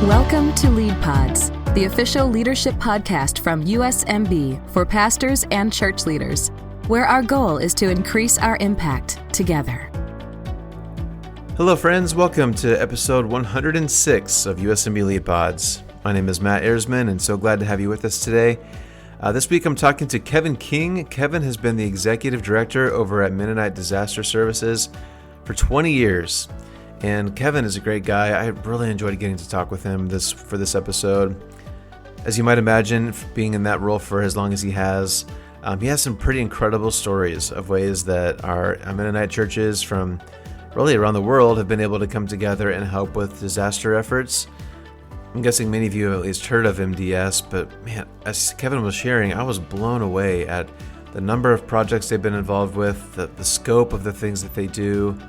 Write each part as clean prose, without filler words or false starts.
Welcome to Lead Pods, the official leadership podcast from USMB for pastors and church leaders, where our goal is to increase our impact together. Hello, friends. Welcome to episode 106 of USMB Lead Pods. My name is Matt Ersman, and so glad to have you with us today. This week, I'm talking to Kevin King. Kevin has been the executive director over at Mennonite Disaster Services for 20 years. And Kevin is a great guy. I really enjoyed getting to talk with him for this episode. As you might imagine, being in that role for as long as he has some pretty incredible stories of ways that our Mennonite churches from really around the world have been able to come together and help with disaster efforts. I'm guessing many of you have at least heard of MDS, but man, as Kevin was sharing, I was blown away at the number of projects they've been involved with, the scope of the things that they do,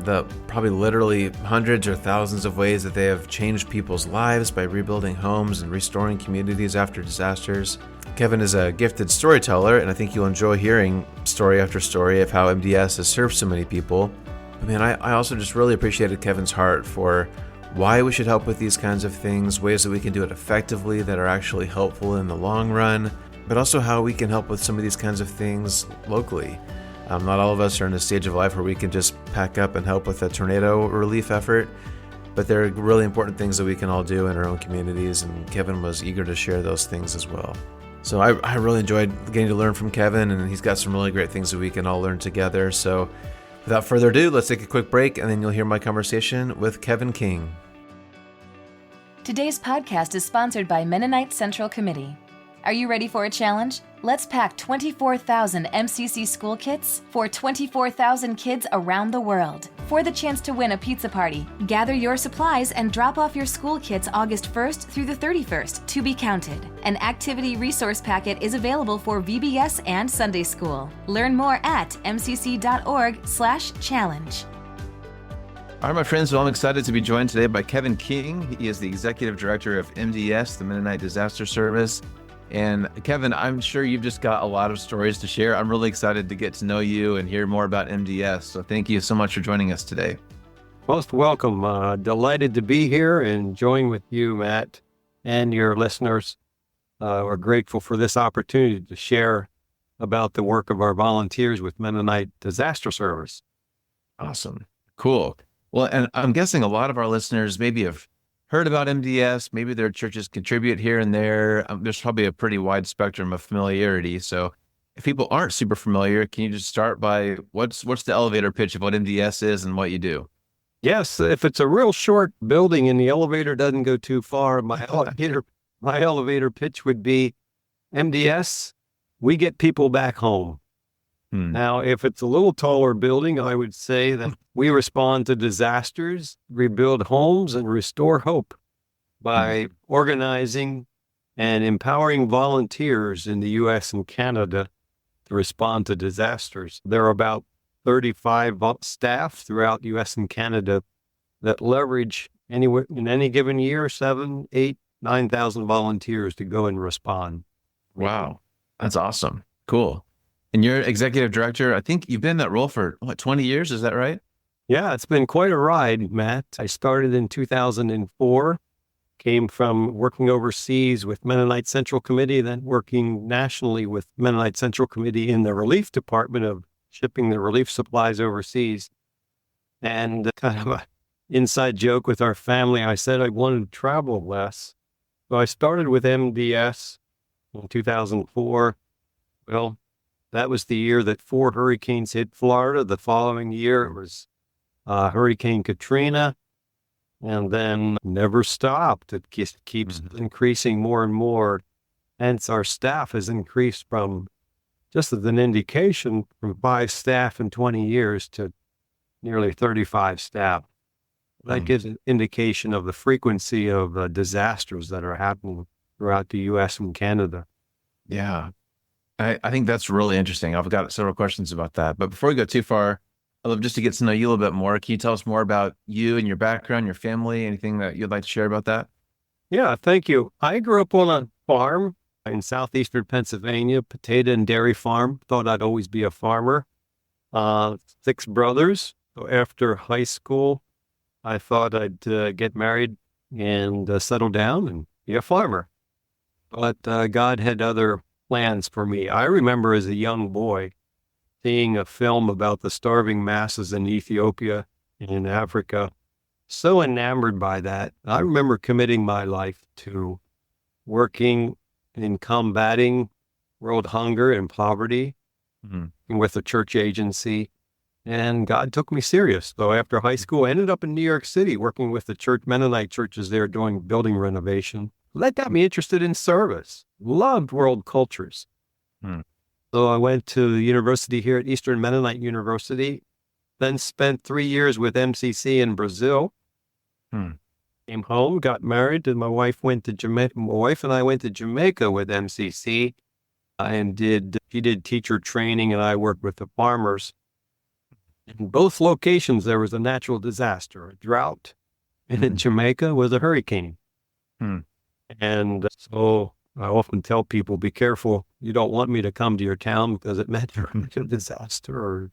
the probably literally hundreds or thousands of ways that they have changed people's lives by rebuilding homes and restoring communities after disasters. Kevin is a gifted storyteller, and I think you'll enjoy hearing story after story of how MDS has served so many people. But man, I also just really appreciated Kevin's heart for why we should help with these kinds of things, ways that we can do it effectively that are actually helpful in the long run, but also how we can help with some of these kinds of things locally. Not all of us are in a stage of life where we can just pack up and help with a tornado relief effort, but there are really important things that we can all do in our own communities, and Kevin was eager to share those things as well. So I really enjoyed getting to learn from Kevin, and he's got some really great things that we can all learn together. So without further ado, let's take a quick break, and then you'll hear my conversation with Kevin King. Today's podcast is sponsored by Mennonite Central Committee. Are you ready for a challenge? Let's pack 24,000 MCC school kits for 24,000 kids around the world. For the chance to win a pizza party, gather your supplies and drop off your school kits August 1st through the 31st to be counted. An activity resource packet is available for VBS and Sunday school. Learn more at mcc.org/challenge. All right, my friends, well, I'm excited to be joined today by Kevin King. He is the Executive Director of MDS, the Mennonite Disaster Service. And Kevin, I'm sure you've just got a lot of stories to share. I'm really excited to get to know you and hear more about MDS. So thank you so much for joining us today. Most welcome. Delighted to be here and join with you, Matt, and your listeners. We're grateful for this opportunity to share about the work of our volunteers with Mennonite Disaster Service. Awesome. Cool. Well, and I'm guessing a lot of our listeners maybe have heard about MDS, maybe their churches contribute here and there. There's probably a pretty wide spectrum of familiarity. So if people aren't super familiar, can you just start by what's the elevator pitch of what MDS is and what you do? Yes, if it's a real short building and the elevator doesn't go too far, my elevator pitch would be MDS, we get people back home. Now, if it's a little taller building, I would say that we respond to disasters, rebuild homes, and restore hope by organizing and empowering volunteers in the U.S. and Canada to respond to disasters. There are about 35 staff throughout U.S. and Canada that leverage anywhere in any given year, 7, 8, 9,000 volunteers to go and respond. Wow, that's awesome. Cool. And you're executive director. I think you've been in that role for 20 years. Is that right? Yeah, it's been quite a ride, Matt. I started in 2004, came from working overseas with Mennonite Central Committee, then working nationally with Mennonite Central Committee in the relief department of shipping the relief supplies overseas. And kind of an inside joke with our family, I said I wanted to travel less. So I started with MDS in 2004. Well, that was the year that 4 hurricanes hit Florida. The following year it was Hurricane Katrina, and then never stopped. It just keeps increasing more and more. Hence, our staff has increased from, just as an indication, from 5 staff in 20 years to nearly 35 staff. That gives an indication of the frequency of disasters that are happening throughout the U.S. and Canada. Yeah. I think that's really interesting. I've got several questions about that. But before we go too far, I'd love just to get to know you a little bit more. Can you tell us more about you and your background, your family, anything that you'd like to share about that? Yeah, thank you. I grew up on a farm in southeastern Pennsylvania, potato and dairy farm. Thought I'd always be a farmer. 6 brothers. So after high school, I thought I'd get married and settle down and be a farmer. But God had other plans for me. I remember as a young boy seeing a film about the starving masses in Ethiopia and in Africa. So enamored by that, I remember committing my life to working in combating world hunger and poverty with a church agency. And God took me serious. So after high school, I ended up in New York City working with the church, Mennonite churches there doing building renovation. That got me interested in service. Loved world cultures. So I went to the university here at Eastern Mennonite University, then spent 3 years with MCC in Brazil. Came home, got married, and my wife went to Jamaica. My wife and I went to Jamaica with MCC and she did teacher training, and I worked with the farmers. In both locations, there was a natural disaster, a drought, and in Jamaica was a hurricane. And so I often tell people, be careful. You don't want me to come to your town because it meant a disaster.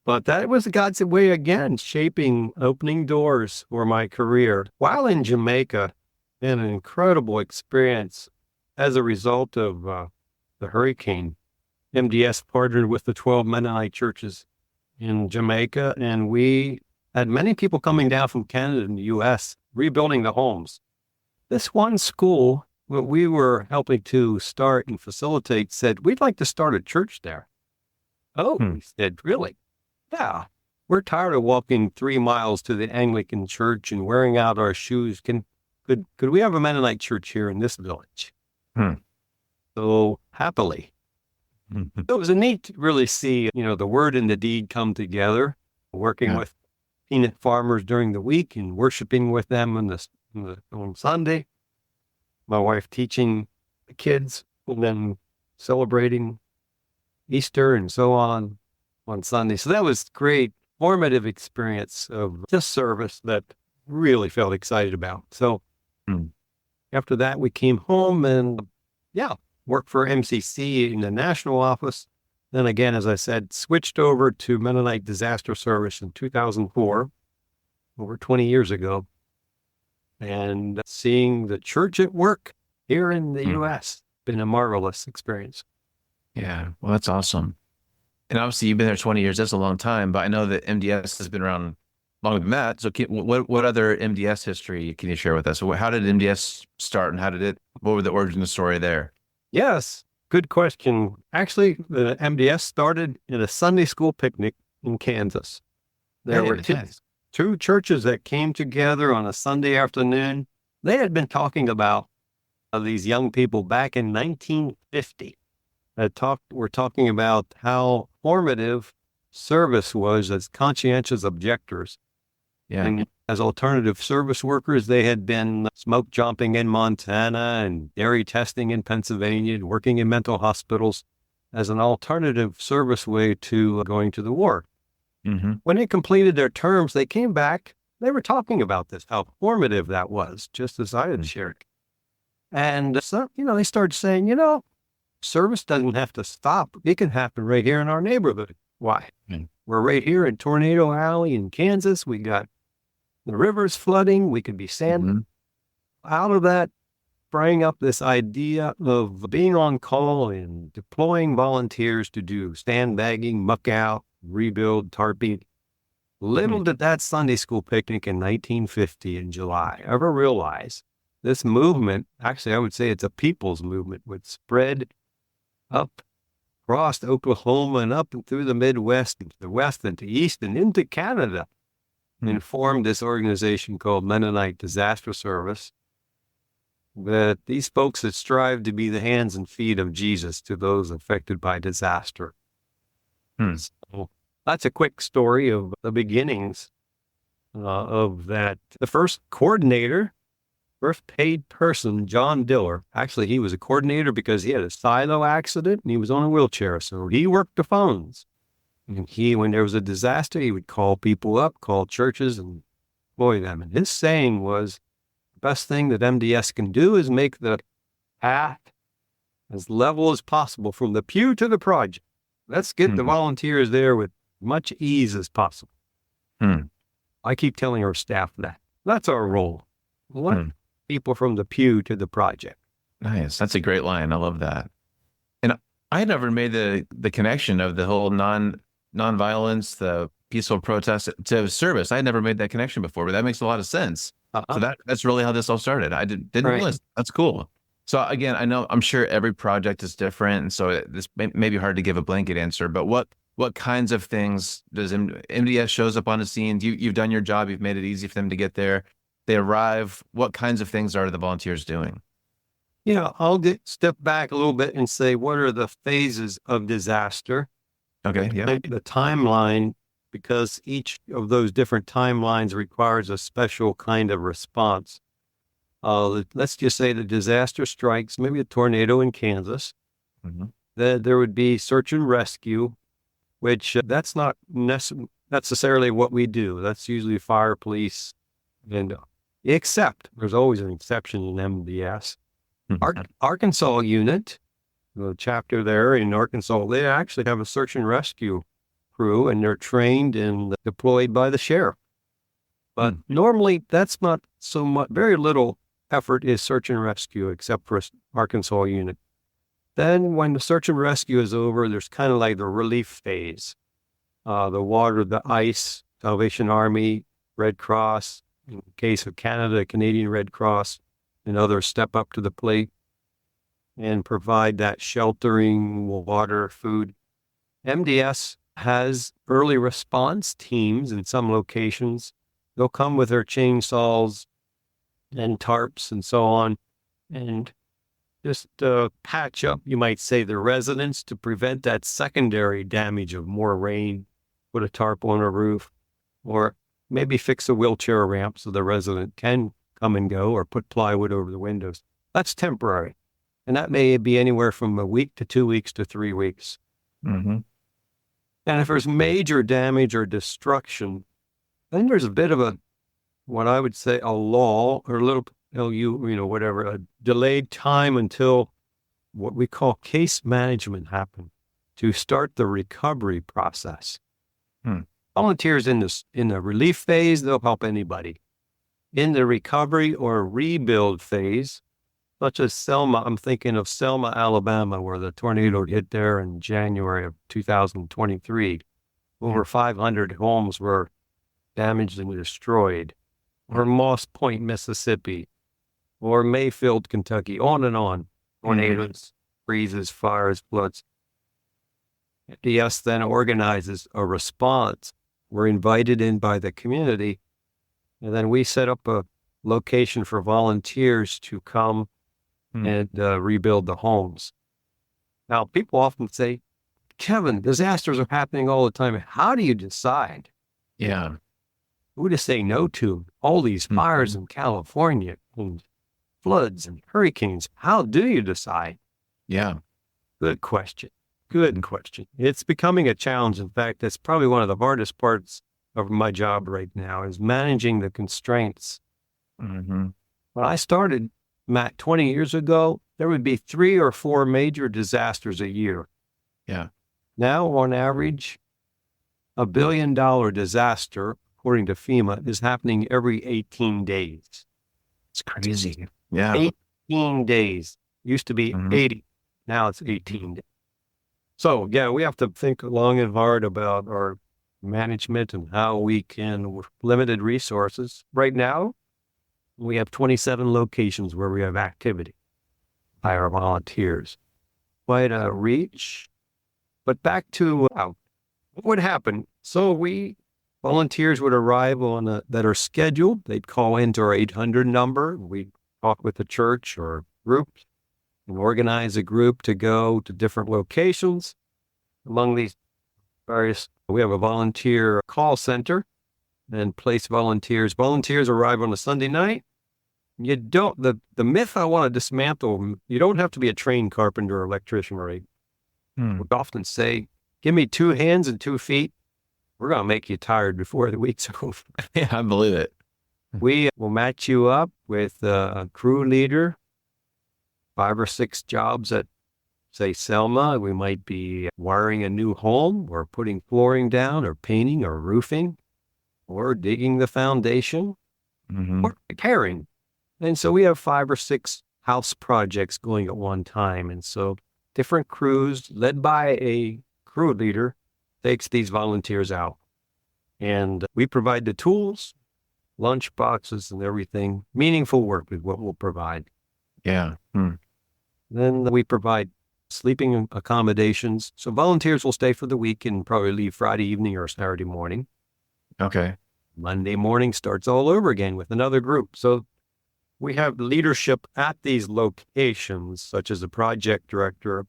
But that was God's way again, shaping, opening doors for my career. While in Jamaica, an incredible experience as a result of the hurricane. MDS partnered with the 12 Mennonite churches in Jamaica, and we had many people coming down from Canada and the U.S. rebuilding the homes. This one school that we were helping to start and facilitate said, we'd like to start a church there. Oh, we said, really? Yeah. We're tired of walking 3 miles to the Anglican church and wearing out our shoes. Could we have a Mennonite church here in this village? So happily. It was a neat to really see, the word and the deed come together, working with peanut farmers during the week and worshiping with them on Sunday. My wife teaching the kids and then celebrating Easter and so on Sunday. So that was great, formative experience of just service that really felt excited about. So after that, we came home and worked for MCC in the national office. Then again, as I said, switched over to Mennonite Disaster Service in 2004, over 20 years ago. And seeing the church at work here in the U.S. been a marvelous experience. Yeah, well, that's awesome. And obviously, you've been there 20 years. That's a long time. But I know that MDS has been around longer than that. So what other MDS history can you share with us? So how did MDS start, and what were the origin story there? Yes, good question. Actually, the MDS started in a Sunday school picnic in Kansas. There were two churches that came together on a Sunday afternoon. They had been talking about these young people back in 1950. We're talking about how formative service was as conscientious objectors. Yeah. And as alternative service workers, they had been smoke jumping in Montana and dairy testing in Pennsylvania and working in mental hospitals as an alternative service way to going to the war. When they completed their terms, they came back. They were talking about this, how formative that was, just as I had shared. And so, they started saying, service doesn't have to stop. It can happen right here in our neighborhood. Why? We're right here in Tornado Alley in Kansas. We got the rivers flooding. We could be sand. Out of that, sprang up this idea of being on call and deploying volunteers to do sandbagging, muck out, rebuild, tarping. Little did that Sunday school picnic in 1950 in July ever realize this movement, actually I would say it's a people's movement, would spread up across Oklahoma and up and through the Midwest, into the West and to East and into Canada, and formed this organization called Mennonite Disaster Service. That these folks that strive to be the hands and feet of Jesus to those affected by disaster. So that's a quick story of the beginnings of that. The first coordinator, first paid person, John Diller. Actually, he was a coordinator because he had a silo accident and he was on a wheelchair. So he worked the phones. And when there was a disaster, he would call people up, call churches and employ them. And his saying was, the best thing that MDS can do is make the path as level as possible from the pew to the project. Let's get the volunteers there with much ease as possible. I keep telling our staff that. That's our role. What people from the pew to the project. Nice. That's a great line. I love that. And I never made the connection of the whole nonviolence, the peaceful protest to service. I had never made that connection before, but that makes a lot of sense. So that's really how this all started. I didn't realize. That's cool. So again, I'm sure every project is different, and so this may be hard to give a blanket answer. But what kinds of things does MDS shows up on the scene? You've done your job. You've made it easy for them to get there. They arrive. What kinds of things are the volunteers doing? Yeah, I'll step back a little bit and say, what are the phases of disaster? Okay, yeah. The timeline, because each of those different timelines requires a special kind of response. Let's just say the disaster strikes, maybe a tornado in Kansas. There would be search and rescue, which that's not necessarily what we do. That's usually fire, police, and except there's always an exception in MDS. Arkansas unit, the chapter there in Arkansas, they actually have a search and rescue crew, and they're trained and deployed by the sheriff. But normally that's not so much, very little effort is search and rescue except for Arkansas unit. Then when the search and rescue is over, there's kind of like the relief phase. The water, the ice, Salvation Army, Red Cross, in the case of Canada, Canadian Red Cross, and others step up to the plate and provide that sheltering, water, food. MDS has early response teams in some locations. They'll come with their chainsaws and tarps and so on, and just patch up, you might say, the residents to prevent that secondary damage of more rain, put a tarp on a roof, or maybe fix a wheelchair ramp so the resident can come and go, or put plywood over the windows. That's temporary. And that may be anywhere from a week to 2 weeks to 3 weeks. And if there's major damage or destruction, then there's a bit of what I would say a lull, or a little, whatever, a delayed time until what we call case management happen to start the recovery process. Volunteers in the relief phase, they'll help anybody. In the recovery or rebuild phase, such as Selma, I'm thinking of Selma, Alabama, where the tornado hit there in January of 2023. Over 500 homes were damaged and destroyed. Or Moss Point, Mississippi, or Mayfield, Kentucky, on and on. Tornadoes, freezes, fires, floods. MDS then organizes a response. We're invited in by the community, and then we set up a location for volunteers to come and rebuild the homes. Now, people often say, Kevin, disasters are happening all the time. How do you decide? Yeah. Who to say no to? All these fires in California and floods and hurricanes. How do you decide? Yeah. Good question. Good question. It's becoming a challenge. In fact, that's probably one of the hardest parts of my job right now is managing the constraints. When I started, Matt, 20 years ago, there would be 3 or 4 major disasters a year. Yeah. Now, on average, $1 billion disaster, according to FEMA, is happening every 18 days. It's crazy. Yeah. 18 days. Used to be 80. Now it's 18 days. So, yeah, we have to think long and hard about our management and how we can, with limited resources. Right now, we have 27 locations where we have activity by our volunteers. Quite a reach. But back to what would happen. So volunteers would arrive that are scheduled. They'd call into our 800 number. We'd talk with the church or groups and organize a group to go to different locations. Among these we have a volunteer call center and place volunteers. Volunteers arrive on a Sunday night. The myth I want to dismantle, you don't have to be a trained carpenter or electrician, right? We often say, give me 2 hands and 2 feet. We're going to make you tired before the week's over. Yeah, I believe it. We will match you up with a crew leader, 5 or 6 jobs at, say, Selma. We might be wiring a new home or putting flooring down or painting or roofing or digging the foundation or repairing. And so we have 5 or 6 house projects going at one time. And so different crews led by a crew leader takes these volunteers out. And we provide the tools, lunch boxes and everything. Meaningful work is what we'll provide. Yeah. Then we provide sleeping accommodations. So volunteers will stay for the week and probably leave Friday evening or Saturday morning. Okay. Monday morning starts all over again with another group. So we have leadership at these locations, such as a project director,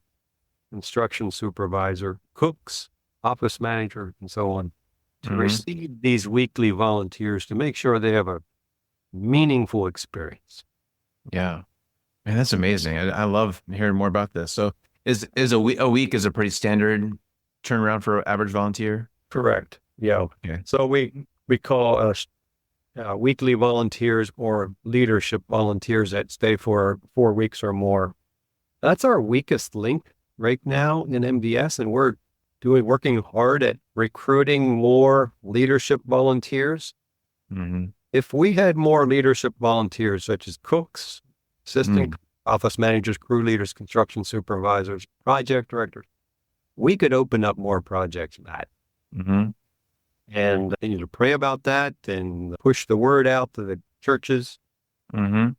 instruction supervisor, cooks, office manager, and so on, to receive these weekly volunteers to make sure they have a meaningful experience. Yeah. Man, that's amazing. I love hearing more about this. So is a week is a pretty standard turnaround for an average volunteer? Correct. Yeah. Okay. So we call weekly volunteers or leadership volunteers that stay for 4 weeks or more. That's our weakest link right now in MDS, and we're working hard at recruiting more leadership volunteers. If we had more leadership volunteers, such as cooks, assistant office managers, crew leaders, construction supervisors, project directors, we could open up more projects, Matt. And continue to pray about that and push the word out to the churches. And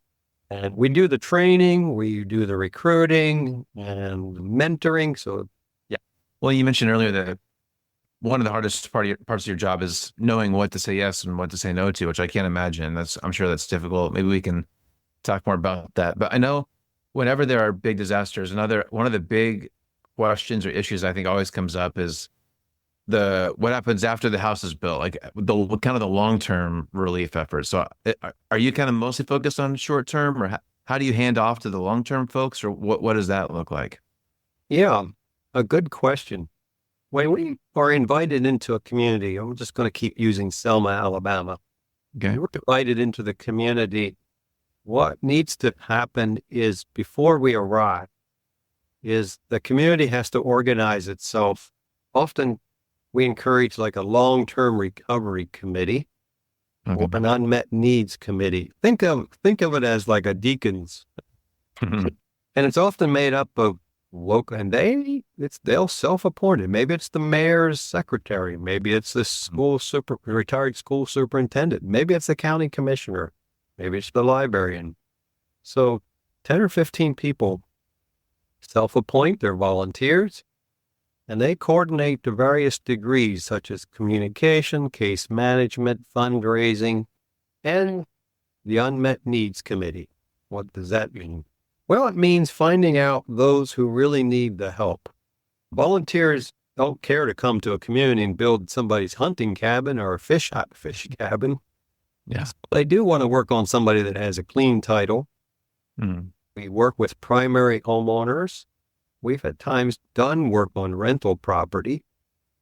we do the training, we do the recruiting and mentoring. So, yeah. Well, you mentioned earlier that one of the hardest parts of your job is knowing what to say yes and what to say no to, which I can't imagine. I'm sure that's difficult. Maybe we can talk more about that. But I know whenever there are big disasters, one of the big questions or issues I think always comes up is what happens after the house is built, like the kind of the long-term relief efforts. So are you kind of mostly focused on short-term, or how do you hand off to the long-term folks, or what does that look like? Yeah, a good question. When we are invited into a community, I'm just going to keep using Selma, Alabama. Okay. We're invited into the community. What needs to happen is, before we arrive, is the community has to organize itself. Often we encourage like a long-term recovery committee or an unmet needs committee. Think of it as like a deacons. And it's often made up of local, and they'll self-appointed. Maybe it's the mayor's secretary. Maybe it's the retired school superintendent. Maybe it's the county commissioner. Maybe it's the librarian. So 10 or 15 people self-appoint, they're volunteers, and they coordinate to various degrees, such as communication, case management, fundraising, and the unmet needs committee. What does that mean? Well, it means finding out those who really need the help. Volunteers don't care to come to a community and build somebody's hunting cabin or a fish cabin. Yeah. They do want to work on somebody that has a clean title. We work with primary homeowners. We've at times done work on rental property,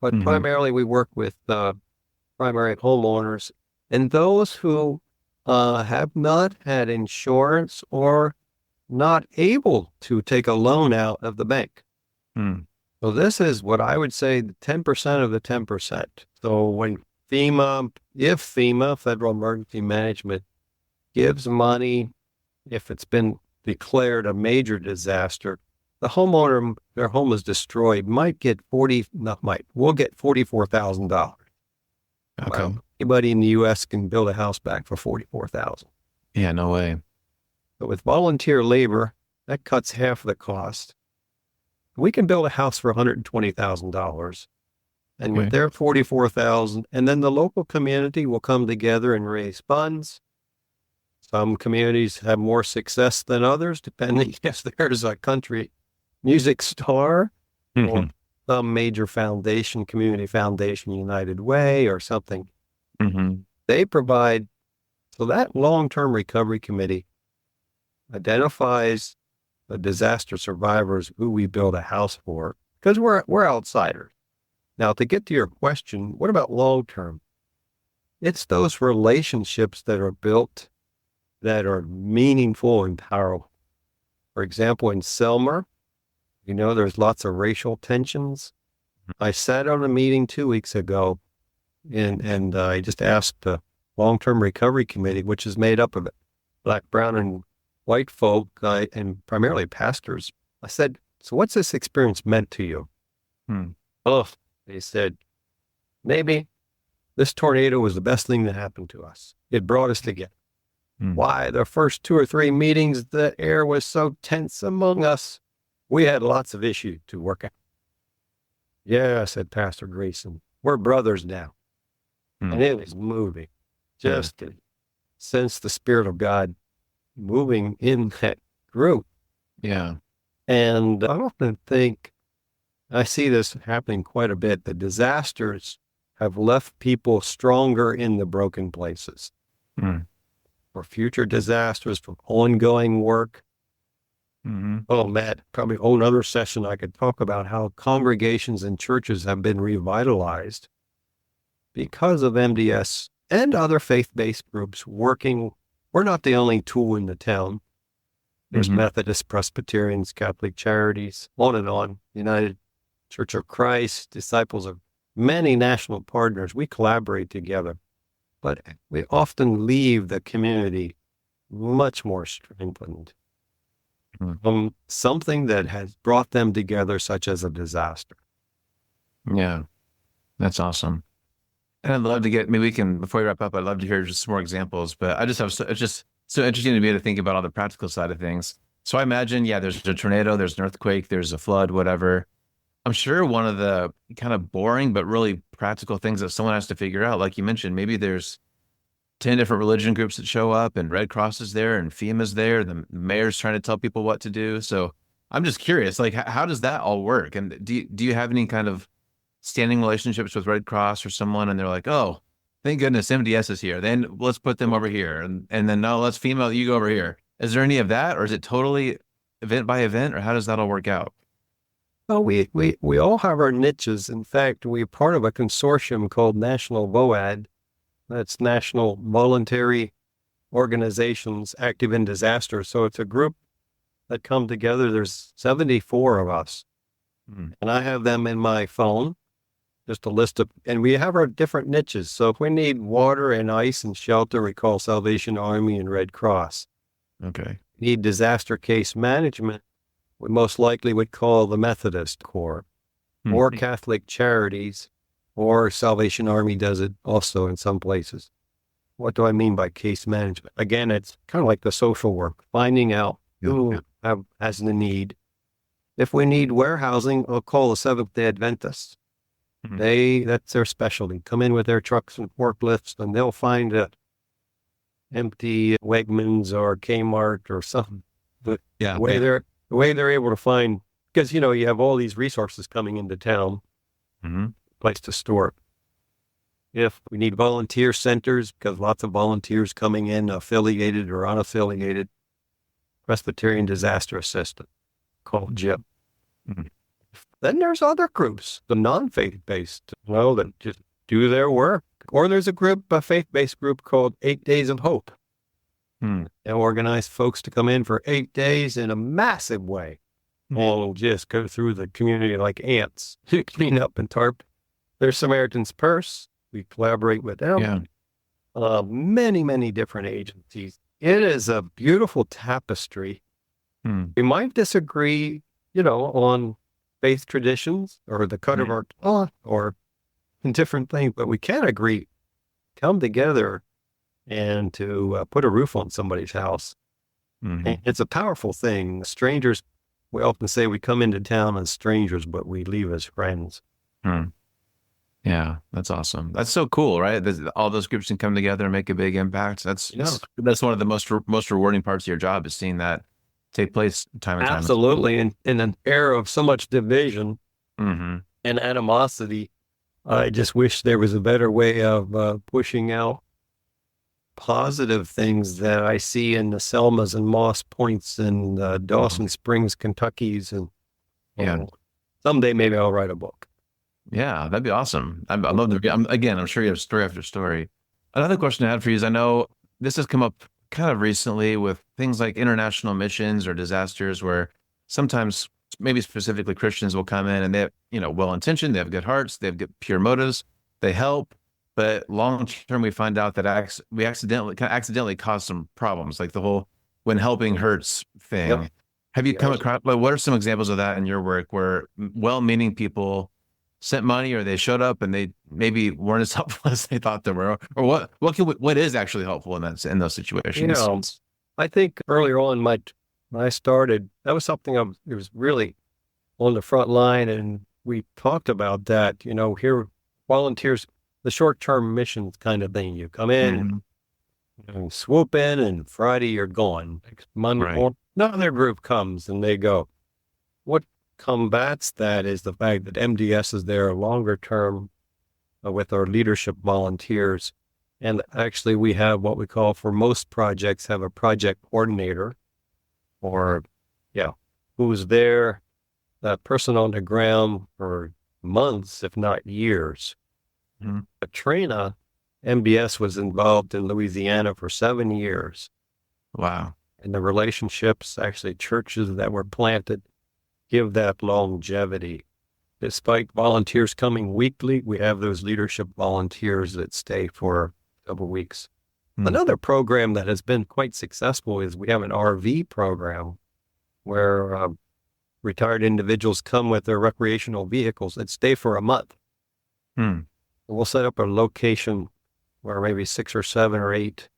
but primarily we work with primary homeowners and those who have not had insurance or not able to take a loan out of the bank. So this is what I would say the 10% of the 10%. So if FEMA, Federal Emergency Management, gives money, if it's been declared a major disaster, the homeowner, their home is destroyed, we'll get $44,000. Okay. Well, anybody in the U.S. can build a house back for $44,000. Yeah, no way. But with volunteer labor, that cuts half the cost. We can build a house for $120,000. And with their $44,000, and then the local community will come together and raise funds. Some communities have more success than others, depending if there's a country music star or some major foundation, community foundation, United Way or something. They provide, so that long-term recovery committee identifies the disaster survivors who we build a house for, because we're outsiders. Now, to get to your question, what about long-term? It's those relationships that are built that are meaningful and powerful. For example, in Selma, there's lots of racial tensions. I sat on a meeting 2 weeks ago, and I just asked the long-term recovery committee, which is made up of black, brown, and white folk, and primarily pastors. I said, so what's this experience meant to you? Hmm. Oh, they said, maybe this tornado was the best thing that happened to us. It brought us together. Why? The first 2 or 3 meetings, the air was so tense among us. We had lots of issues to work out. Yeah, said Pastor Grayson, we're brothers now. And it was moving. Just to sense the Spirit of God moving in that group. Yeah. And I often think, I see this happening quite a bit, the disasters have left people stronger in the broken places. For future disasters, for ongoing work. Oh, Matt, probably a whole other session I could talk about how congregations and churches have been revitalized because of MDS and other faith-based groups working. We're not the only tool in the town. There's Methodists, Presbyterians, Catholic Charities, on and on, United Church of Christ, Disciples of many national partners. We collaborate together, but we often leave the community much more strengthened from something that has brought them together, such as a disaster. Yeah, that's awesome. And I'd love to get, maybe we can, before we wrap up, I'd love to hear just some more examples, but I just have, it's just so interesting to be able to think about all the practical side of things. So I imagine, there's a tornado, there's an earthquake, there's a flood, whatever. I'm sure one of the kind of boring, but really practical things that someone has to figure out, like you mentioned, maybe there's 10 different religion groups that show up and Red Cross is there and FEMA's there. The mayor's trying to tell people what to do. So I'm just curious, like, how does that all work? And do you have any kind of standing relationships with Red Cross or someone? And they're like, oh, thank goodness MDS is here. Then let's put them over here. And then no, let's FEMA, you go over here. Is there any of that? Or is it totally event by event? Or how does that all work out? Well, we all have our niches. In fact, we're part of a consortium called National VOAD. That's National Voluntary Organizations Active in Disaster. So it's a group that come together. There's 74 of us. And I have them in my phone, just a list of, and we have our different niches. So if we need water and ice and shelter, we call Salvation Army and Red Cross. Okay. Need disaster case management, we most likely would call the Methodist Corps or Catholic Charities, or Salvation Army does it also in some places. What do I mean by case management? Again, it's kind of like the social work, finding out who has the need. If we need warehousing, we'll call the Seventh-day Adventists. That's their specialty. Come in with their trucks and forklifts, and they'll find a empty Wegmans or Kmart or something. But the way they're able to find, because you have all these resources coming into town, place to store it. If we need volunteer centers, because lots of volunteers coming in, affiliated or unaffiliated, Presbyterian Disaster Assistant, called Jim. Then there's other groups, the non-faith-based, that just do their work. Or there's a faith-based group called 8 Days of Hope. They organize folks to come in for 8 days in a massive way. All just go through the community like ants, clean up and tarp. There's Samaritan's Purse. We collaborate with them. Many, many different agencies. It is a beautiful tapestry. We might disagree, on faith traditions or the cut of our cloth or in different things, but we can agree, come together and to put a roof on somebody's house. And it's a powerful thing. Strangers, we often say we come into town as strangers, but we leave as friends. Yeah, that's awesome. That's so cool, right? All those groups can come together and make a big impact. That's one of the most rewarding parts of your job, is seeing that take place time and time. Absolutely. In an era of so much division and animosity, I just wish there was a better way of pushing out positive things that I see in the Selmas and Moss Points and Dawson Springs, Kentucky's. And someday maybe I'll write a book. Yeah, that'd be awesome. I'd love to. I'm sure you have story after story. Another question I had for you is, I know this has come up kind of recently with things like international missions or disasters, where sometimes maybe specifically Christians will come in and they're, well-intentioned, they have good hearts, they have good, pure motives, they help, but long term we find out that we accidentally caused some problems, like the whole when helping hurts thing. Yep. Have you Yeah. come across, like, what are some examples of that in your work where well-meaning people sent money, or they showed up and they maybe weren't as helpful as they thought they were, or what is actually helpful in those situations? I think earlier on, when I started, that was something it was really on the front line, and we talked about that. Here, volunteers, the short-term missions kind of thing. You come in, and swoop in, and Friday you're gone. Next Monday Right. morning, another group comes, and they go. What combats that is the fact that MDS is there longer term with our leadership volunteers. And actually, we have what we call, for most projects, have a project coordinator, or who's there, that person on the ground for months, if not years. Mhm. Katrina, MBS was involved in Louisiana for 7 years. Wow. And the relationships, actually churches that were planted, give that longevity. Despite volunteers coming weekly, we have those leadership volunteers that stay for a couple of weeks. Another program that has been quite successful is we have an RV program where retired individuals come with their recreational vehicles and stay for a month. We'll set up a location where maybe 6 or 7 or 8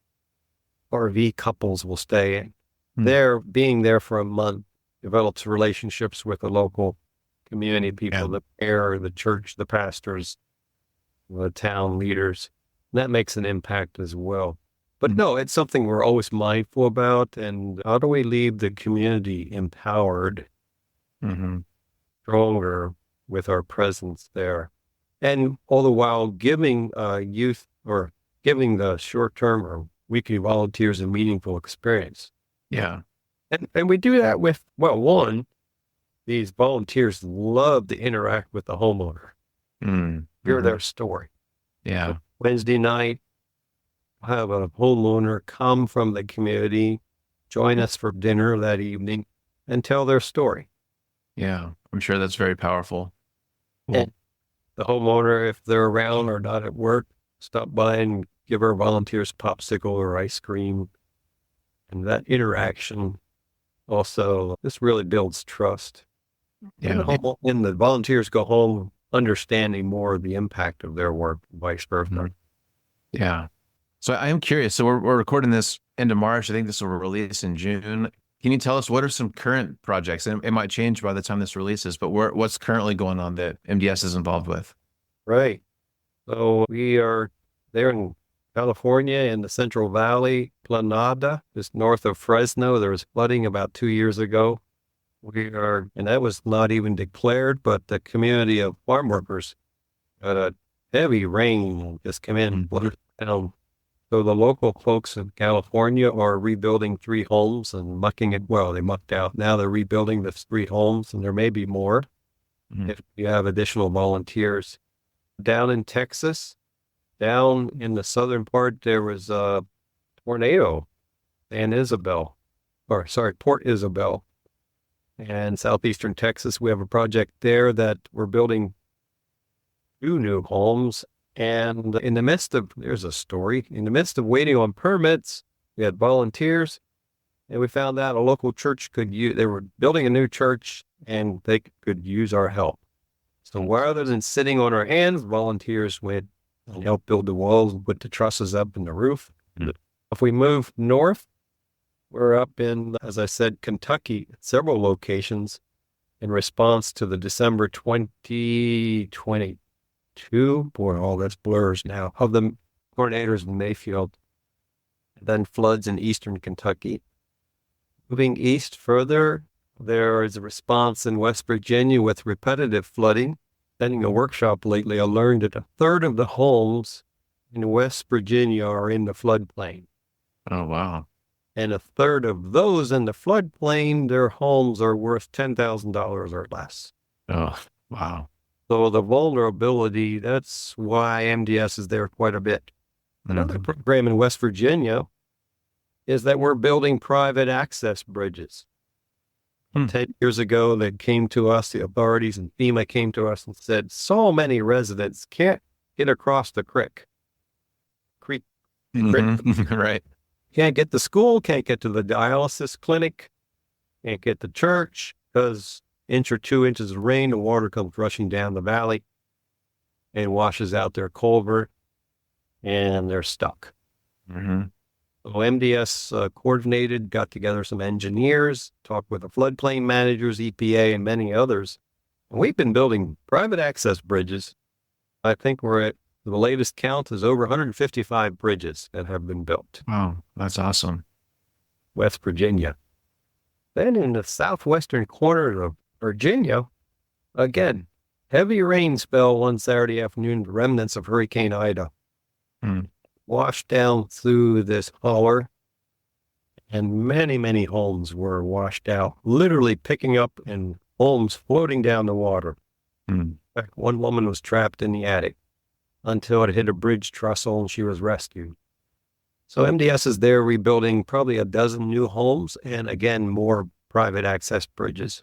RV couples will stay in. They're being there for a month, develops relationships with the local community people, the mayor, the church, the pastors, the town leaders. And that makes an impact as well. But no, it's something we're always mindful about. And how do we leave the community empowered, stronger with our presence there? And all the while giving youth, or giving the short-term or weekly volunteers, a meaningful experience. Yeah. And we do that with, one, these volunteers love to interact with the homeowner, hear their story. Yeah. Wednesday night, have a homeowner come from the community, join us for dinner that evening, and tell their story. Yeah. I'm sure that's very powerful. And the homeowner, if they're around or not at work, stop by and give our volunteers popsicle or ice cream. And that interaction also, this really builds trust. Yeah. And the volunteers go home understanding more of the impact of their work, vice versa. Yeah. So I am curious. So we're recording this end of March. I think this will release in June. Can you tell us what are some current projects? And it might change by the time this releases, but what's currently going on that MDS is involved with? Right. So we are there in California, in the Central Valley, Planada, just north of Fresno. There was flooding about 2 years ago. And that was not even declared, but the community of farm workers got a heavy rain just come in and flooded down. So the local folks in California are rebuilding 3 homes and mucking it. Well, they mucked out. Now they're rebuilding the 3 homes, and there may be more if you have additional volunteers. Down in Texas, down in the southern part, there was a tornado Port Isabel. And southeastern Texas, we have a project there that we're building 2 new homes. And in the midst of waiting on permits, we had volunteers, and we found out a local church they were building a new church, and they could use our help. So rather than sitting on our hands, volunteers went and helped build the walls, put the trusses up in the roof. If we move north, we're up in, as I said, Kentucky, at several locations in response to the December 2022, boy, all this blurs now, of the tornadoes in Mayfield, and then floods in eastern Kentucky. Moving east further, there is a response in West Virginia with repetitive flooding. Attending a workshop lately, I learned that 1/3 of the homes in West Virginia are in the floodplain. Oh, wow. And 1/3 of those in the floodplain, their homes are worth $10,000 or less. Oh, wow. So the vulnerability, that's why MDS is there quite a bit. Another program in West Virginia is that we're building private access bridges. 10 years ago, they came to us, the authorities and FEMA came to us and said, so many residents can't get across the creek. Right. Can't get to school, can't get to the dialysis clinic, can't get to church because inch or 2 inches of rain, the water comes rushing down the valley and washes out their culvert, and they're stuck. Mm-hmm. So MDS coordinated, got together some engineers, talked with the floodplain managers, EPA, and many others. And we've been building private access bridges. I think we're at the latest count is over 155 bridges that have been built. Wow, that's awesome. West Virginia. Then in the southwestern corner of Virginia, again, heavy rain spell one Saturday afternoon, remnants of Hurricane Ida. Washed down through this holler, and many, many homes were washed out, literally picking up and homes floating down the water. In fact, one woman was trapped in the attic until it hit a bridge trestle and she was rescued. So MDS is there rebuilding probably a dozen new homes and, again, more private access bridges.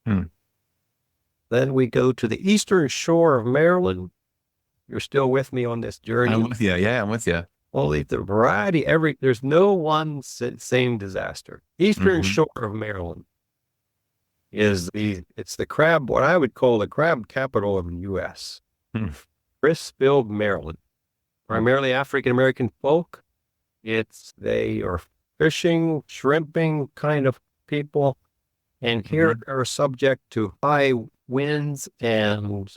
Then we go to the eastern shore of Maryland. You're still with me on this journey? I'm with you. Yeah, I'm with you. Only the variety, there's no one same disaster. Eastern shore of Maryland is it's the crab, what I would call the crab capital of the U.S. Crisfield, Maryland. Primarily African-American folk. They are fishing, shrimping kind of people. And here they're subject to high winds and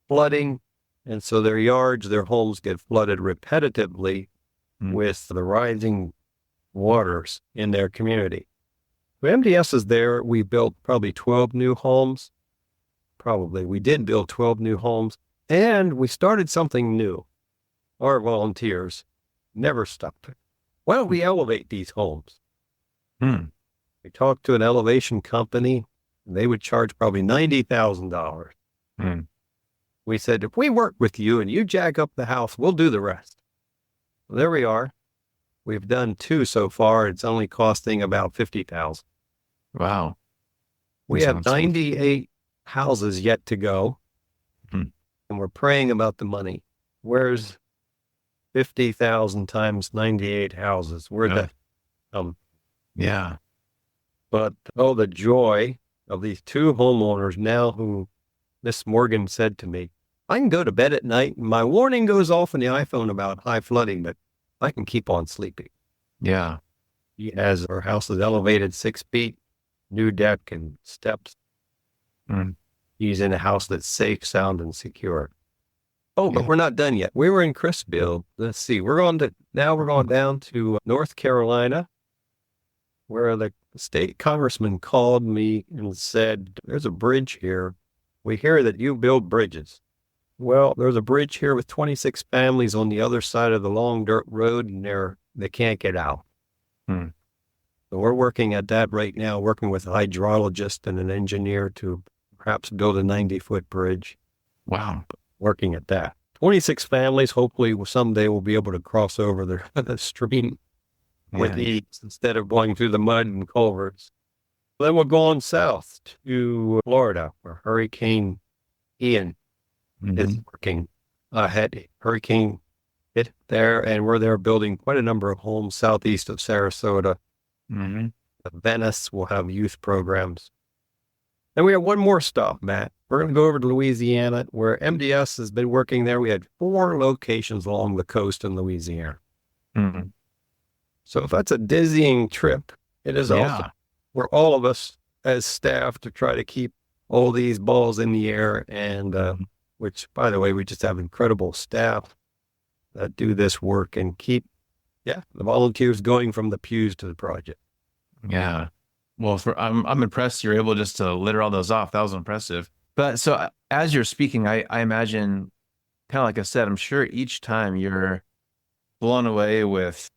flooding. And so their yards, their homes get flooded repetitively with the rising waters in their community. When MDS is there, we built probably 12 new homes. We did build 12 new homes. And we started something new. Our volunteers never stopped. Why don't we elevate these homes? We talked to an elevation company. And they would charge probably $90,000. We said, if we work with you and you jack up the house, we'll do the rest. Well, there we are. We've done 2 so far. It's only costing about $50,000. Wow. We have 98 houses yet to go. And we're praying about the money. Where's 50,000 times 98 houses? Where'd that come? Yeah. But, the joy of these 2 homeowners now who Miss Morgan said to me, I can go to bed at night and my warning goes off on the iPhone about high flooding, but I can keep on sleeping. Yeah. Her house is elevated 6 feet, new deck and steps. He's in a house that's safe, sound, and secure. But we're not done yet. We were in Crisfield. Let's see. We're going down to North Carolina, where the state congressman called me and said, there's a bridge here. We hear that you build bridges. Well, there's a bridge here with 26 families on the other side of the long dirt road, and they can't get out. So we're working at that right now, working with a hydrologist and an engineer to perhaps build a 90-foot bridge. Wow. Working at that. 26 families, hopefully someday we'll be able to cross over the stream with ease instead of going through the mud and culverts. Then we're going south to Florida, where Hurricane Ian is working ahead. Hurricane hit there, and we're there building quite a number of homes southeast of Sarasota. Venice will have youth programs. Then we have one more stop, Matt. We're going to go over to Louisiana, where MDS has been working there. We had 4 locations along the coast in Louisiana. So if that's a dizzying trip, it is also for all of us as staff to try to keep all these balls in the air, and which, by the way, we just have incredible staff that do this work and keep the volunteers going from the pews to the project. Yeah. Well, I'm impressed you're able just to litter all those off. That was impressive. But so as you're speaking, I imagine, kind of like I said, I'm sure each time you're blown away with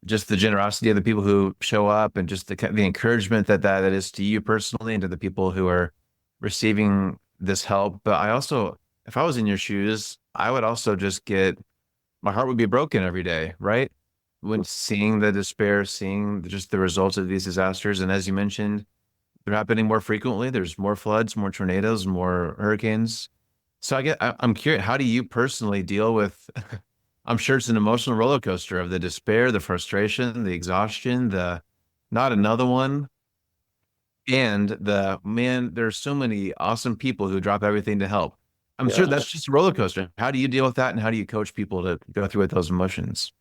just the generosity of the people who show up and just the encouragement that is to you personally and to the people who are receiving this help. But I also, if I was in your shoes, I would also just my heart would be broken every day, right? When seeing the despair, seeing just the results of these disasters. And as you mentioned, they're happening more frequently. There's more floods, more tornadoes, more hurricanes. So I'm curious, how do you personally deal with I'm sure it's an emotional roller coaster of the despair, the frustration, the exhaustion, the not another one. And there's so many awesome people who drop everything to help. I'm sure that's just a roller coaster. How do you deal with that? And how do you coach people to go through with those emotions?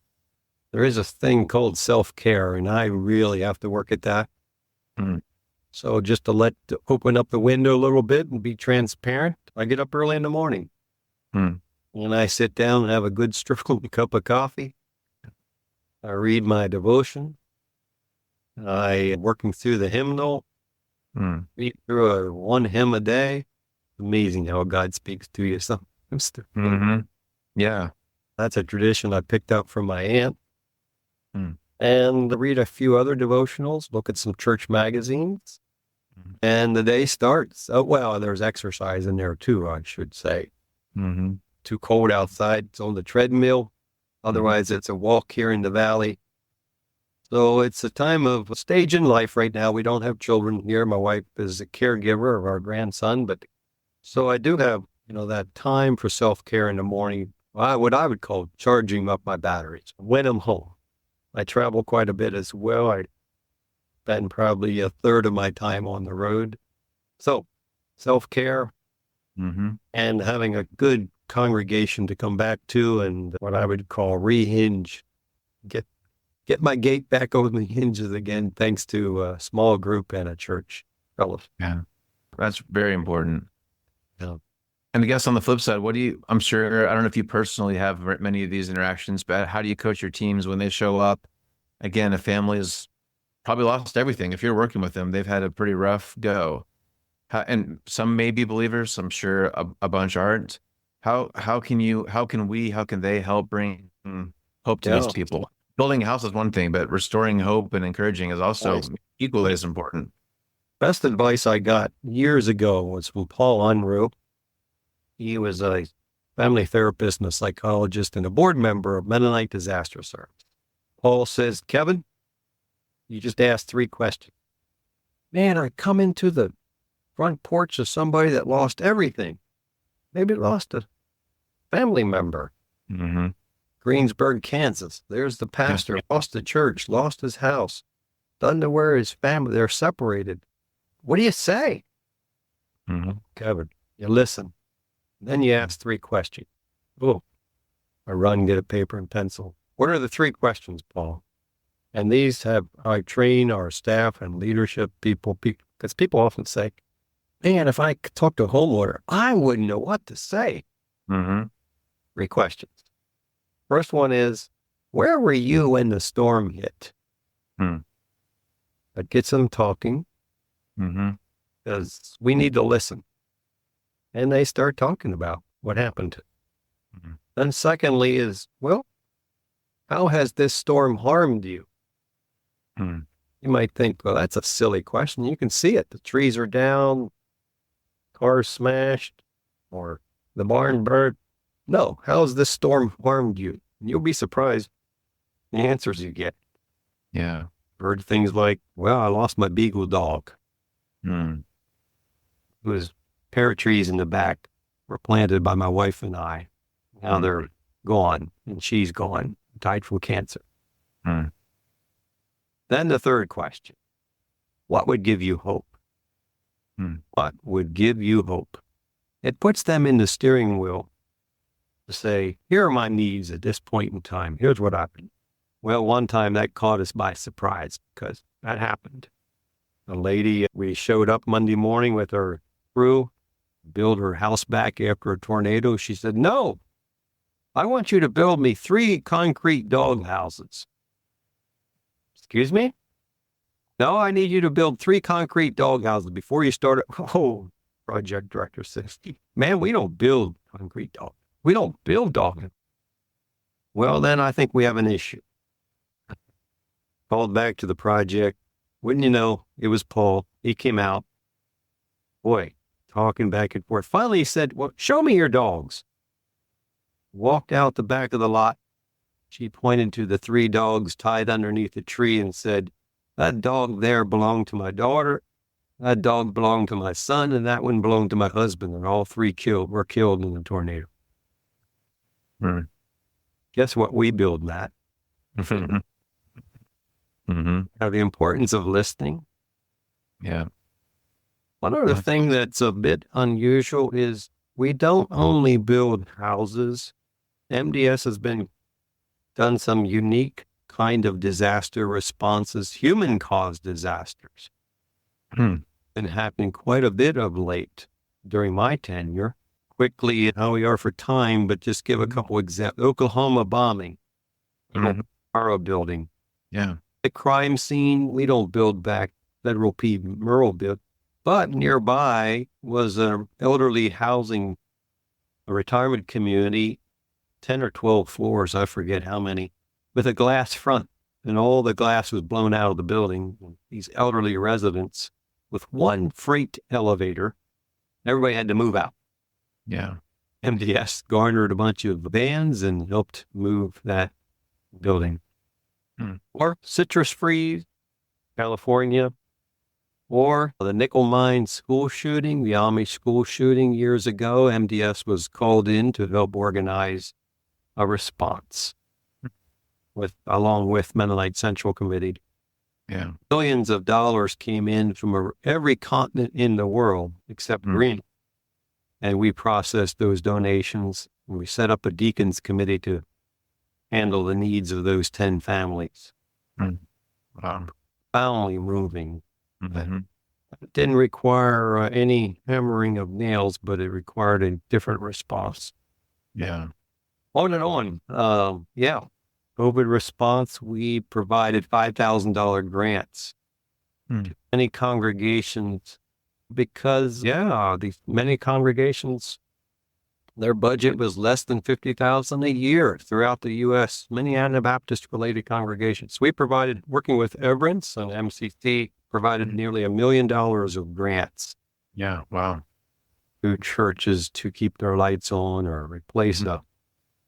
There is a thing called self-care, and I really have to work at that. Mm. So just to open up the window a little bit and be transparent, I get up early in the morning. Mm. And I sit down and have a good strong cup of coffee. I read my devotion. I working through the hymnal. Read through one hymn a day. Amazing how God speaks to you sometimes. Mm-hmm. Yeah. That's a tradition I picked up from my aunt. And read a few other devotionals, look at some church magazines, and the day starts. Oh, well, there's exercise in there too, I should say. Too cold outside, it's on the treadmill. Otherwise, it's a walk here in the valley. So it's a time of a stage in life right now. We don't have children here. My wife is a caregiver of our grandson, but so I do have, that time for self-care in the morning. What I would call charging up my batteries when I'm home. I travel quite a bit as well. I spend probably a third of my time on the road. So self-care and having a good congregation to come back to, and what I would call rehinge, get my gate back on the hinges again, thanks to a small group and a church fellowship. Yeah, that's very important. Yeah. And I guess on the flip side, I'm sure, I don't know if you personally have many of these interactions, but how do you coach your teams when they show up? Again, a family has probably lost everything. If you're working with them, they've had a pretty rough go. And some may be believers, I'm sure a bunch aren't. How can they help bring hope to these people? Building a house is one thing, but restoring hope and encouraging is also equally as important. Best advice I got years ago was from Paul Unruh. He was a family therapist and a psychologist and a board member of Mennonite Disaster Service. Paul says, Kevin, you just asked 3 questions. Man, I come into the front porch of somebody that lost everything. Maybe lost a family member. Greensburg, Kansas. There's the pastor, lost the church, lost his house, doesn't know where his family, they're separated. What do you say? Kevin, you listen. Then you ask 3 questions. Oh, I run, get a paper and pencil. What are the 3 questions, Paul? And these I train our staff and leadership people, because people often say, man, if I could talk to a homeowner, I wouldn't know what to say. 3 questions. First one is, where were you when the storm hit? That gets them talking, because we need to listen. And they start talking about what happened. Then secondly is, well, how has this storm harmed you? You might think, well, that's a silly question. You can see it. The trees are down, cars smashed, or the barn burnt. No, how has this storm harmed you? And you'll be surprised the answers you get. Yeah. Heard things like, well, I lost my beagle dog. It was pear trees in the back were planted by my wife and I. Now they're gone, and she's gone, died from cancer. Then the third question, what would give you hope? What would give you hope? It puts them in the steering wheel to say, here are my needs at this point in time. Here's what happened. Well, one time that caught us by surprise because that happened. A lady, we showed up Monday morning with her crew, build her house back after a tornado. She said, no, I want you to build me 3 concrete dog houses. Excuse me? No, I need you to build 3 concrete dog houses before you start. Oh, project director says, man, we don't build concrete dog. We don't build dog. Well, then I think we have an issue. Called back to the project. Wouldn't you know, it was Paul. He came out. Boy, talking back and forth. Finally, he said, well, show me your dogs. Walked out the back of the lot. She pointed to the 3 dogs tied underneath a tree and said, that dog there belonged to my daughter. That dog belonged to my son, and that one belonged to my husband. And all 3 were killed in the tornado. Guess what we build, Matt? Mm-hmm. Now, the importance of listening. Yeah. One other thing that's a bit unusual is we don't only build houses. MDS has done some unique kind of disaster responses, human-caused disasters. Been happening quite a bit of late during my tenure. Quickly, how we are for time, but just give a couple examples. Oklahoma bombing, Morrow building. Yeah. The crime scene, we don't build back. Federal P. Murrow built, but nearby was an elderly housing, a retirement community, 10 or 12 floors, I forget how many, with a glass front, and all the glass was blown out of the building. These elderly residents with one freight elevator, everybody had to move out. Yeah. MDS garnered a bunch of vans and helped move that building. Or Citrus Free, California, or the nickel mine school shooting, the Amish school shooting years ago. MDS was called in to help organize a response along with Mennonite Central Committee. Yeah. Billions of dollars came in from every continent in the world except Greenland. And we processed those donations. And we set up a deacons committee to handle the needs of those 10 families. Wow. Profoundly moving. Mm-hmm. It didn't require any hammering of nails, but it required a different response. Yeah. On and on. Yeah. COVID response, we provided $5,000 grants to many congregations because, these many congregations, their budget was less than $50,000 a year throughout the U.S., many Anabaptist-related congregations. We provided, working with Everence and MCC, provided nearly $1 million of grants. Yeah. Wow. To churches to keep their lights on or replace them.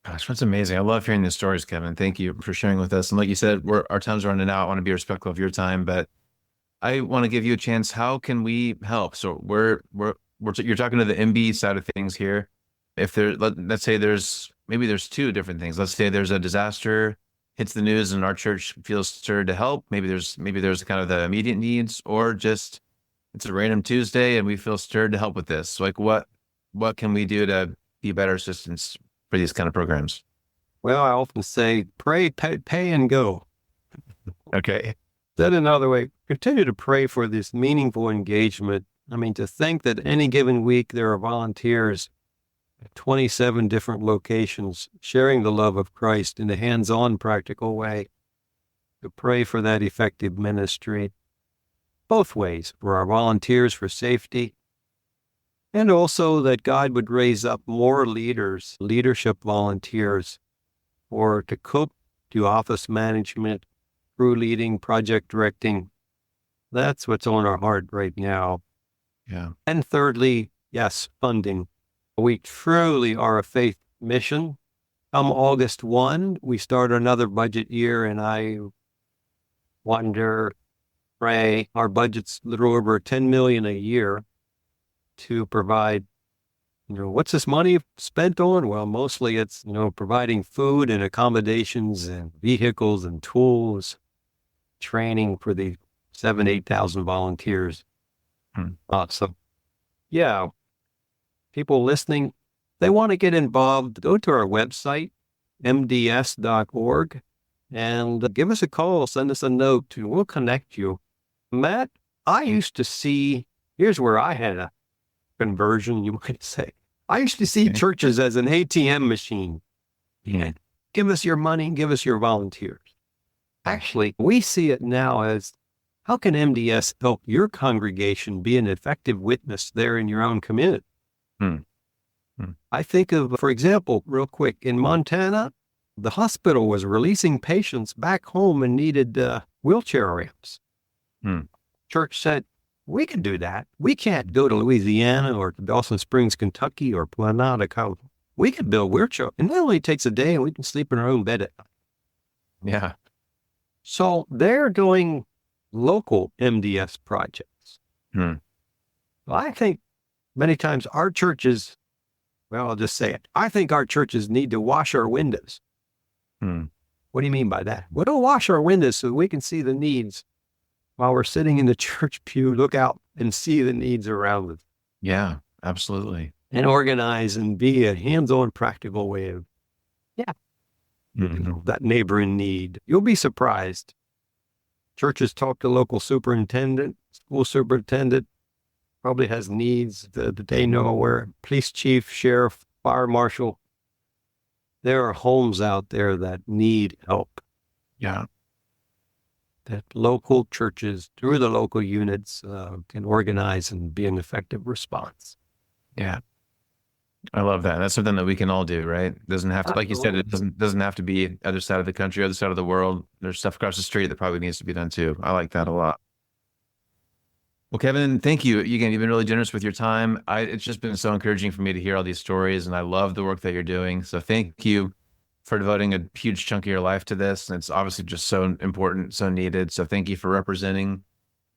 Gosh, that's amazing. I love hearing these stories, Kevin. Thank you for sharing with us. And like you said, our time's running out. I want to be respectful of your time, but I want to give you a chance. How can we help? So you're talking to the MB side of things here. If let's say there's two different things. Let's say there's a disaster hits the news and our church feels stirred to help. Maybe there's kind of the immediate needs, or just it's a random Tuesday and we feel stirred to help with this. So like what can we do to be better assistants for these kind of programs? Well, I often say, pray, pay, and go. Okay. Said another way, continue to pray for this meaningful engagement. I mean, to think that any given week there are volunteers at 27 different locations sharing the love of Christ in a hands-on, practical way. To pray for that effective ministry, both ways, for our volunteers for safety, and also that God would raise up more leadership volunteers, or to cook, do office management, crew leading, project directing. That's what's on our heart right now. Yeah. And thirdly, yes, funding. We truly are a faith mission. Come August 1, we start another budget year, and I pray, our budget's a little over $10 million a year to provide, what's this money spent on? Well, mostly it's, providing food and accommodations and vehicles and tools, training for the 8,000 volunteers. So, yeah, people listening, they want to get involved, go to our website, mds.org, and give us a call, send us a note, and we'll connect you. Matt, I used to see, here's where I had a conversion, you might say. I used to see churches as an ATM machine. Yeah. Give us your money, give us your volunteers. Actually, we see it now as, how can MDS help your congregation be an effective witness there in your own community? I think of, for example, real quick, in Montana, the hospital was releasing patients back home and needed wheelchair ramps. Church said, we can do that. We can't go to Louisiana or to Dawson Springs, Kentucky, or Planada, Colorado. We can build wheelchair. And it only takes a day and we can sleep in our own bed at night. Yeah. So they're doing local MDS projects. Well, I think many times our churches, well, I'll just say it. I think our churches need to wash our windows. Hmm. What do you mean by that? Well, we'll wash our windows so we can see the needs. While we're sitting in the church pew, look out and see the needs around us. Yeah, absolutely. And organize and be a hands-on practical way of, that neighbor in need. You'll be surprised. Churches talk to local superintendent, school superintendent, probably has needs that they know where, police chief, sheriff, fire marshal. There are homes out there that need help. Yeah. That local churches, through the local units, can organize and be an effective response. Yeah. I love that. That's something that we can all do, right? It doesn't have to, like you said, it doesn't have to be other side of the country, other side of the world. There's stuff across the street that probably needs to be done too. I like that a lot. Well, Kevin, thank you. Again, you've been really generous with your time. It's just been so encouraging for me to hear all these stories, and I love the work that you're doing. So thank you for devoting a huge chunk of your life to this. And it's obviously just so important, so needed. So thank you for representing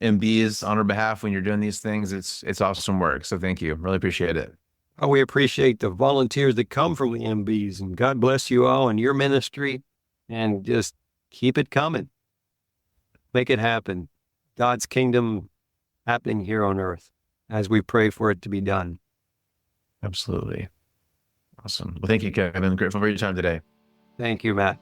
MBs on our behalf when you're doing these things. It's awesome work. So thank you. Really appreciate it. Oh, we appreciate the volunteers that come from the MBs, and God bless you all and your ministry, and just keep it coming. Make it happen. God's kingdom happening here on earth as we pray for it to be done. Absolutely. Awesome. Well, thank you, Kevin. Grateful for your time today. Thank you, Matt.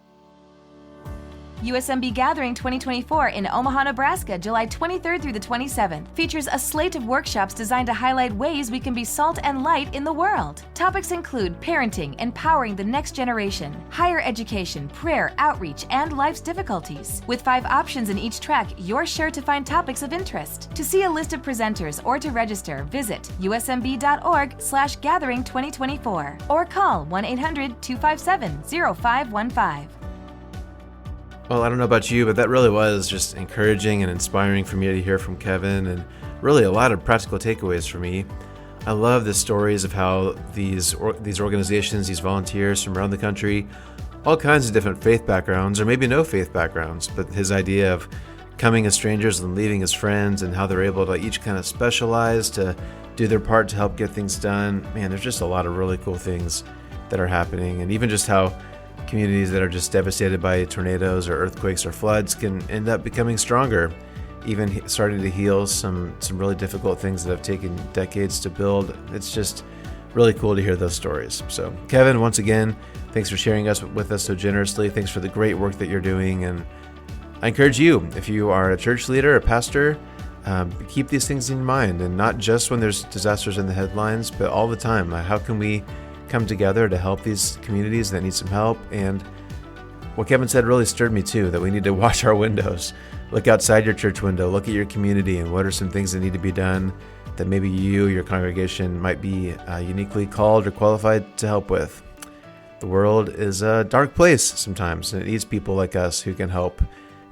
USMB Gathering 2024 in Omaha, Nebraska, July 23rd through the 27th, features a slate of workshops designed to highlight ways we can be salt and light in the world. Topics include parenting, empowering the next generation, higher education, prayer, outreach, and life's difficulties. With 5 options in each track, you're sure to find topics of interest. To see a list of presenters or to register, visit usmb.org/gathering2024 or call 1-800-257-0515. Well, I don't know about you, but that really was just encouraging and inspiring for me to hear from Kevin, and really a lot of practical takeaways for me. I love the stories of how these organizations, these volunteers from around the country, all kinds of different faith backgrounds, or maybe no faith backgrounds, but his idea of coming as strangers and leaving as friends, and how they're able to each kind of specialize to do their part to help get things done. Man, there's just a lot of really cool things that are happening, and even just how communities that are just devastated by tornadoes or earthquakes or floods can end up becoming stronger, even starting to heal some really difficult things that have taken decades to build. It's just really cool to hear those stories. So Kevin, once again, thanks for sharing with us so generously. Thanks for the great work that you're doing. And I encourage you, if you are a church leader, a pastor, keep these things in mind, and not just when there's disasters in the headlines, but all the time. How can we come together to help these communities that need some help? And what Kevin said really stirred me too, that we need to wash our windows. Look outside your church window, look at your community, and what are some things that need to be done that maybe you, your congregation, might be uniquely called or qualified to help with. The world is a dark place sometimes, and it needs people like us who can help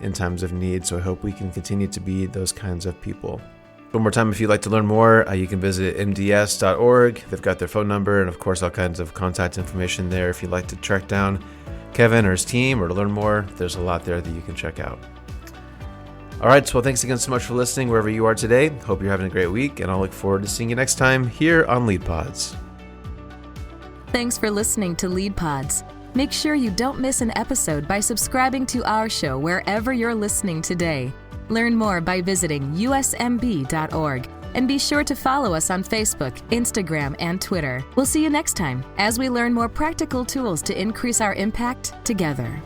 in times of need. So I hope we can continue to be those kinds of people. One more time, if you'd like to learn more, you can visit mds.org. They've got their phone number and, of course, all kinds of contact information there. If you'd like to track down Kevin or his team or to learn more, there's a lot there that you can check out. All right, well, thanks again so much for listening wherever you are today. Hope you're having a great week, and I'll look forward to seeing you next time here on Lead Pods. Thanks for listening to Lead Pods. Make sure you don't miss an episode by subscribing to our show wherever you're listening today. Learn more by visiting usmb.org, and be sure to follow us on Facebook, Instagram, and Twitter. We'll see you next time as we learn more practical tools to increase our impact together.